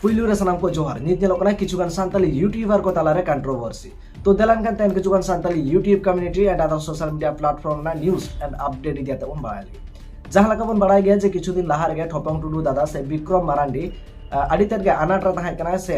पुइलु रे सनाम को जोहार नित नेलोकना किछुगान सान्ताली यूट्यूबर को तालारे कंट्रोवर्सी तो देलान kan ten किछुगान Santali YouTube community and other social media platform ना न्यूज एंड अपडेट इदियाते उन बाड़ाली जहां लका बन बाड़ाय गया जे किछु दिन लाहार गे ठोपंग टुडू दादा से विक्रम मारांडी आडी तेट गे अनाट्रा ताहे कना से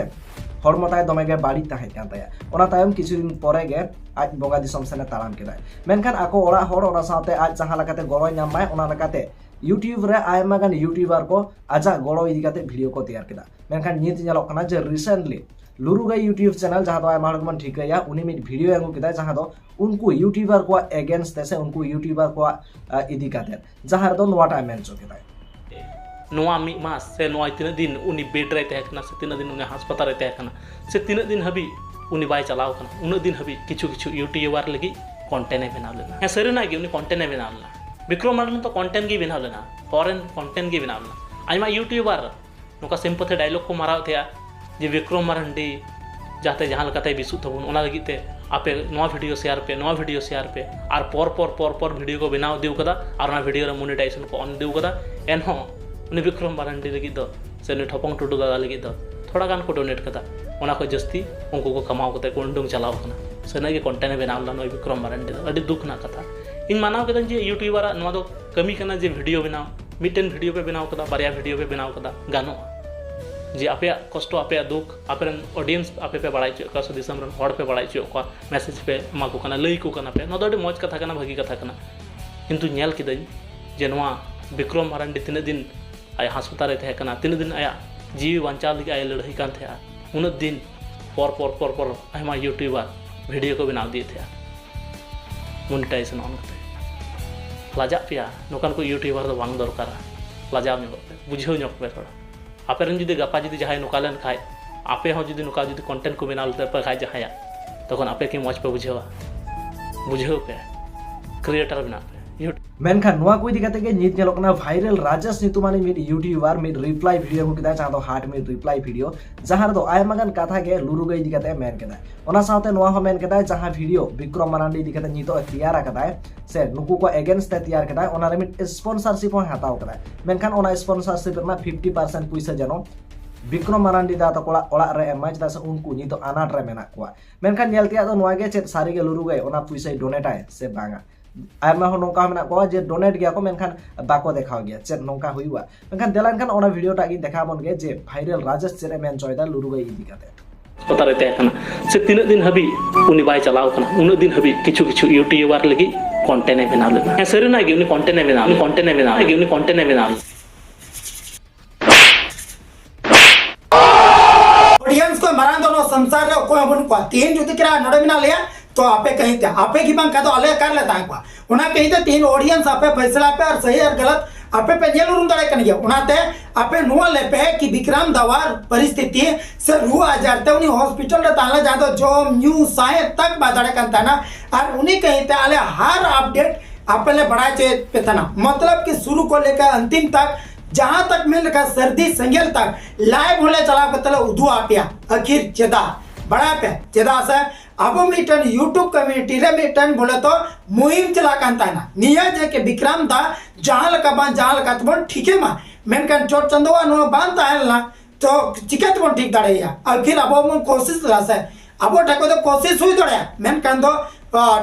हरमताय दमे गे बाड़ी ताहे कान ताया ओना तायम किछु दिन परे गे आज बोगा दिसम सेने ताराम केदाय मेनखान आको ओड़ा हर ओना साथे आज जहां लकाते गड़ो नामाय ओना लकाते यूट्यूब रे आयमा गान यूट्यूबर को आजा गड़ो इदी काते वीडियो को तैयार केदा मेनखान नित नेलोक कना जे रिसेंटली लुरुगाई यूट्यूब चैनल जहां दो आयमा हर मन ठिकया उनी मिट वीडियो एंगु केदा जहां दो उनको यूट्यूबर को अगेंस्ट से उनको यूट्यूबर को इदी काते जहां दो नोटा मेंचो केदा नोआ मी मास से नोआ तीन दिन उनी बेड रे तहकना से तीन दिन उनी अस्पताल रे तहकना से तीन दिन हबी उनी बाय चलाव कना उन दिन हबी किछु किछु यूट्यूबर लगी कंटेंट बनाव लेना है सरेना गे उनी कंटेंट बनाव लेना विक्रम मारांडी तो कंटेंट गे बनाव लेना फॉरेन कंटेंट गे बनाव लेना आइमा यूट्यूबर नोका सिंपथी डायलॉग को माराव थेया जे विक्रम मारांडी जाते जहां लकाते बिसु तबुन ओना लगी ते आपे नोआ वीडियो शेयर पे और पर वीडियो को बनाव दिउ कदा और ना वीडियो रे मोनेटाइजेशन को ऑन दिउ कदा एनहो उनी विक्रम मारांडी लगी दो से उनी ठोपंग टुडू दादा लगी दो थोड़ा गान को डोनेट कदा ओना को जस्ती उनको को कमाव कते को उंडुंग चलाव कना सेना के कंटेंट बनाव ला नोय विक्रम मारांडी दो अडी दुख ना कथा इन मानाव कदा जे यूट्यूबर नोआ दो कमी कना जे वीडियो बनाव मिटन वीडियो पे बनाव कदा बारिया वीडियो पे बनाव कदा गानो जे आपे कष्ट आपे दुख आपे ऑडियंस आपे पे बड़ाई चो का दिसम रन हड़ पे बड़ाई चो का मैसेज पे मा को कना लई को कना पे नो दो मौज कथा कना भागी कथा कना किंतु नेल किदई जे नोआ विक्रम मारांडी तीन दिन आय अस्पताल रे तहे कना तीन दिन आया जीवी बांचाव लगी आय लड़ाई कान थे उन दिन पर आयमा यूट्यूबर वीडियो को बनाव दिए थे मोनेटाइजेशन ऑन करते लाजा पिया नोकान को यूट्यूबर दो बांग दरकार लाजा में बुझेव ñok पे थोड़ा आपे रन जुदी गपा जुदी जहाय नोका लेन खाय आपे हो जुदी नोका जुदी कंटेंट को बनाल पे खाय जहाया तखन आपे की मौज पे बुझेव पे क्रिएटर बना पे मेनखान नोआ को इदी काते गे नित नेलोकना वायरल राजेश नितुमानी मिड यूट्यूबर मिड रिप्लाई वीडियो को किदा जहां दो हार्ट मिड रिप्लाई वीडियो जहां दो आयमागान कथा गे लुरुगाई इदी काते मेन केदा ओना साथे नोआ हो मेन केदा जहां वीडियो विक्रम मारांडी इदी काते नितो तैयार कदा से नुकु को अगेंस्ट ते तैयार कदा ओना रे मिड स्पॉन्सरशिप हो हताव कदा मेनखान ओना स्पॉन्सरशिप रमा 50% पैसा जनो विक्रम मारांडी दा तो ओड़ा रे एमा चदा से उनको नितो अनाट रे मेना को मेनखान नेलतिया दो नोआ गे चेत सारी गे लुरुगाई ओना पैसा डोनेट आय से बांगा आयमा हो नोका मेना को जे डोनेट गया को मेनखान बाको देखाव गया चेत नोका हुइवा मेनखान देलान खान ओना वीडियो टागी देखाबन गे जे वायरल राजेश चेरे मेन जयदा लुरुगाई इदी काते अस्पताल रे तहकना से तीन दिन हबी उनी बाय चलाव कना उन दिन हबी किछु किछु यूट्यूबर लगी कंटेंट बनाव लेना है सरेना गे उनी कंटेंट बनाव ऑडियंस को मरान दोनो संसार रे को बन को तीन जुति करा नडे बिना लिया तो आपे कहीं थे आपे की बांग का तो अले कर लेता है को उना कहीं थे तीन ऑडियंस आपे फैसला पे और सही और गलत आपे पे जेल रूम दड़े कन गया उनाते आपे नुआ ले पे कि विक्रम दवार परिस्थिति से रू आ जाते उनी हॉस्पिटल रे ताला जादो जो न्यूज़ साए तक बादड़े कन ना और उनी कहीं थे अले हर अपडेट आपे ले बढ़ाए चे पे था मतलब कि शुरू को लेकर अंतिम तक जहां तक मिल का सर्दी संगेल तक लाइव होले चला पतला उदू आपिया आखिर चेदा बड़ा पे चेदा से अब मीटन यूट्यूब कम्युनिटी रे मीटन बोले तो मुहिम चला कांता ना निया जे के विक्रम दा जहां लका तबन ठीके मा मेनकन चोट चंदवा नो बांता है ना तो चिकत बन ठीक दड़ैया आखिर अब हम कोशिश लासे अब ठको तो कोशिश हुई दड़े मेनकन दो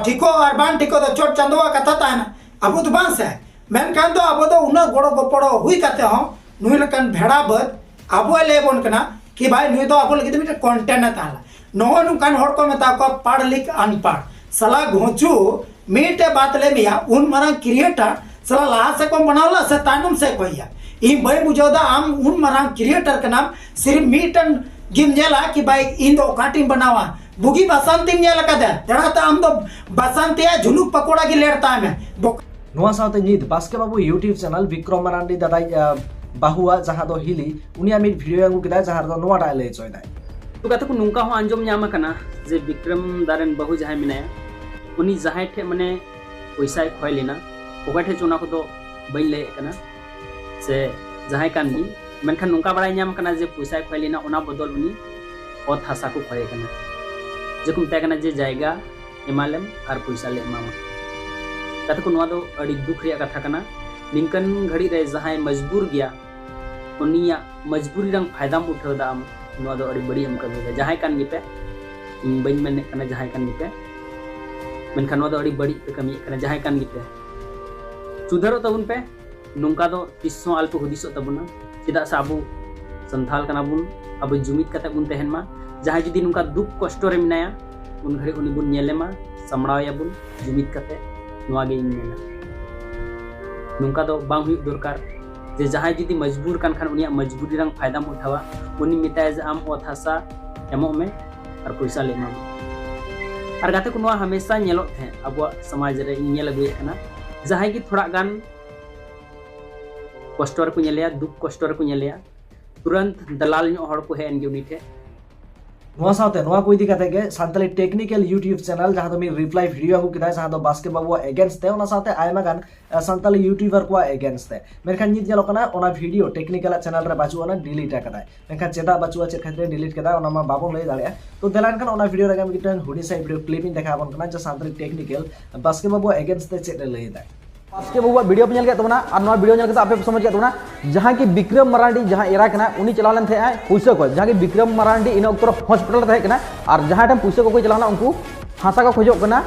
ठीको और बान ठीको तो चोट चंदवा कथा ता ना अब तो बांस है मेनकन तो अब तो उना गोड़ो गोपड़ो हुई कते हो नुई लकन भेड़ा बद अब ले बोन कना कि भाई नुई तो अब लगी तो कंटेंट ताला नो नुकान हर को मेता को पढ़ लिख अनपढ़ सला घोचू मीटे बात ले मिया उन मरा क्रिएटर सला ला से को बनावला से तानुम से कोइया ई भाई बुझोदा हम उन मरा क्रिएटर का नाम सिर्फ मीटन गिम जेला कि भाई इन दो काटिंग बनावा बुगी बसंती नेला कदे तड़ा हम तो बसंतिया झुनुक पकोड़ा की लेड़ता है नोआ साथे नित बास्के बाबू यूट्यूब चैनल विक्रम मारांडी दादाई बाहुआ जहां दो हिली उनिया मिट वीडियो अंगु किदा जहां दो नोआ डाले चोयदा तो कथा को नुका हो आंजम नाम कना जे विक्रम दारन बहु जहां मिनाया उनी जहां ठे माने पैसा खय लेना ओका ठे चोना को तो बई ले कना से जहां काननी मेनखान नुका बड़ाई नाम कना जे पैसा खय लेना ओना बदल उनी ओत हासा को खय कना जे कुम कना जे जायगा एमालेम आर पैसा ले मामा कथा को नवा दो अड़ी दुख रिया कथा कना निंकन घड़ी रे जहां मजबूर गया उनिया मजबूरी रंग फायदा उठाव दा आम नोआ दो अड़ी बड़ी हम कमी जहां कान गिपे बइन मेने कना जहां कान गिपे मेनखान नोआ दो अड़ी बड़ी पे कमी कना जहां कान गिपे सुधारो तबुन पे नोंका दो तिस्सो अल्प हुदिसो तबुना चिदा सा अबु संथाल कना बुन अब जुमित कते बुन तहन मा जहां जुदी नोंका दुख कष्ट रे मिनाया उन घरे उनी बुन नेलेमा सामड़ाया बुन जुमित कते नोआ गे इनमेना नोंका दो बांग हुई दरकार जे जहां जुदी मजबूर कान खान उनिया मजबूरी रंग फायदा उठावा उनी मिताय जे आम ओत हासा एमो में और पैसा ले मा और गाते को नोआ हमेशा नेलो थे अब समाज रे नेल अगुए कना जहां की थोड़ा गान कष्ट को नेलिया दुख कष्ट को नेलिया तुरंत दलाल नो हड़ को हेन गे उनी थे नोआ साथे नोआ को इदी कते गे सानताली टेक्निकल यूट्यूब चैनल जहां दो मी रिप्लाई वीडियो को किदा जहां दो बास्के बाबू अगेंस्ट ते ओना साथे आयमा गान सानताली यूट्यूबर को अगेंस्ट ते मेरखान नित जेलो कना ओना वीडियो टेक्निकल चैनल रे बाजू ओना डिलीट कदा मेरखान चेदा बाजू चे खातिर डिलीट कदा ओना मा बाबू लई दाड़िया तो देलान कन ओना वीडियो रे गाम किटन हुडी साइ वीडियो क्लिपिंग देखा बन कना जे सानताली टेक्निकल बास्के बाबू अगेंस्ट ते चेत लई दा बास्के बाबू वीडियो पे के तबना और नवा वीडियो के आपे समझ के तबना जहां की विक्रम मरांडी जहां एरा कना उनी चला लेन थे पैसा को जहां की विक्रम मरांडी इन वक्त हॉस्पिटल थे कना और जहां टाइम पैसा को चलाना उनको हासा को खोजो कना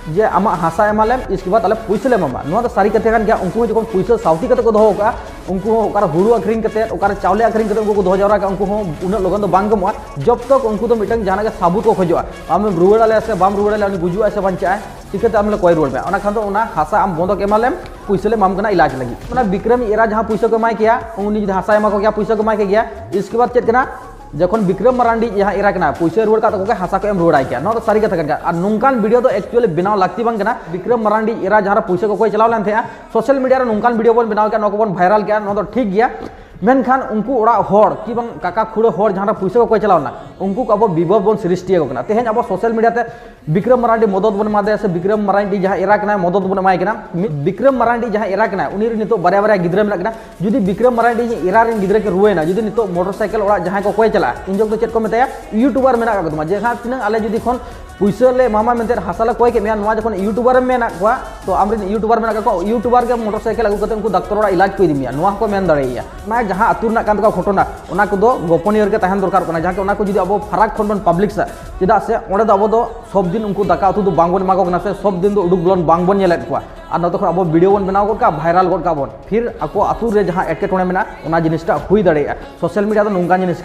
जे आमा हासा एमालेम इसके बाद अले पैसा ले मामा नवा तो सारी कथे कान गया उनको जो पैसा साउथी कते को दोहो का उनको ओकार हुरु अखरिंग कते ओकार चावले अखरिंग कते उनको दोहो जावरा का उनको उन लोगन तो बांग गमवा जब तक उनको तो मिटंग जाना के साबुत को खोजवा आम रुवाड़ाले से बाम रुवाड़ाले उनी गुजुआ से बंचा चिकते आमले कोई रोड में ओना खान तो ओना हासा आम बंद के एमालेम पैसा ले माम कना इलाज लगी ओना विक्रम एरा जहां पैसा कमाई किया उनी जो हासा एमा को क्या पैसा कमाई के गया इसके बाद चेत कना जखन विक्रम मरांडी जहां एरा कना पैसा रुवाड़ का तो हासा को एम रुवाड़ाई किया न तो सारी कथा कन और नोंकान वीडियो तो एक्चुअली बनाव लागती बांग कना विक्रम मरांडी एरा जहां पैसा को कोई चलाव लेन थे सोशल मीडिया रे नोंकान वीडियो बन बनाव के न को बन वायरल किया न तो ठीक गया मेनखान उनको ओड़ा होड़ कि बंग काका खुड़े होड़ जहां पैसा को कोई चलावना उनको को अब विवाद बन सृष्टि को तेहन अब सोशल मीडिया ते विक्रम मरांडी मदद बन मादे से विक्रम मरांडी जहां एरा कना मदद बन माय कना विक्रम मरांडी जहां एरा कना उनी नितो बारे बारे गिद्रा में कना जुदी विक्रम मरांडी एरा रेन गिद्रा के रुवेना जुदी नितो मोटरसाइकिल ओड़ा जहां को कोई चला इन जग तो चेत को मेताया यूट्यूबर मेना का तुमा जहां तिना आले जुदी खन पैसा ले मामा मेनते हासाला कोई के मेन नवा जखन यूट्यूबर मेना कोआ तो आमरे यूट्यूबर मेना को यूट्यूबर के मोटरसाइकिल अगु कते उनको डॉक्टर ओड़ा इलाज को दिमिया नवा को मेन दड़ेया ना जहां अतुरना कान का घटना ओना को दो गोपनीय के तहन दरकार कना जहां के ओना को जुदी अब फराक खन बन पब्लिक से चिदा से ओडे दो अब दो सब दिन उनको दाका उतु दो बांगबन मागो कना से सब दिन दो उडुक बोलन बांगबन नेलेत कोआ और न तो अब वीडियो बन बनाव का वायरल गोट का बन फिर आको अतु रे जहां एटके टोने मेना ओना जिनिसटा हुई दड़ेया सोशल मीडिया तो नोंगा जिनिस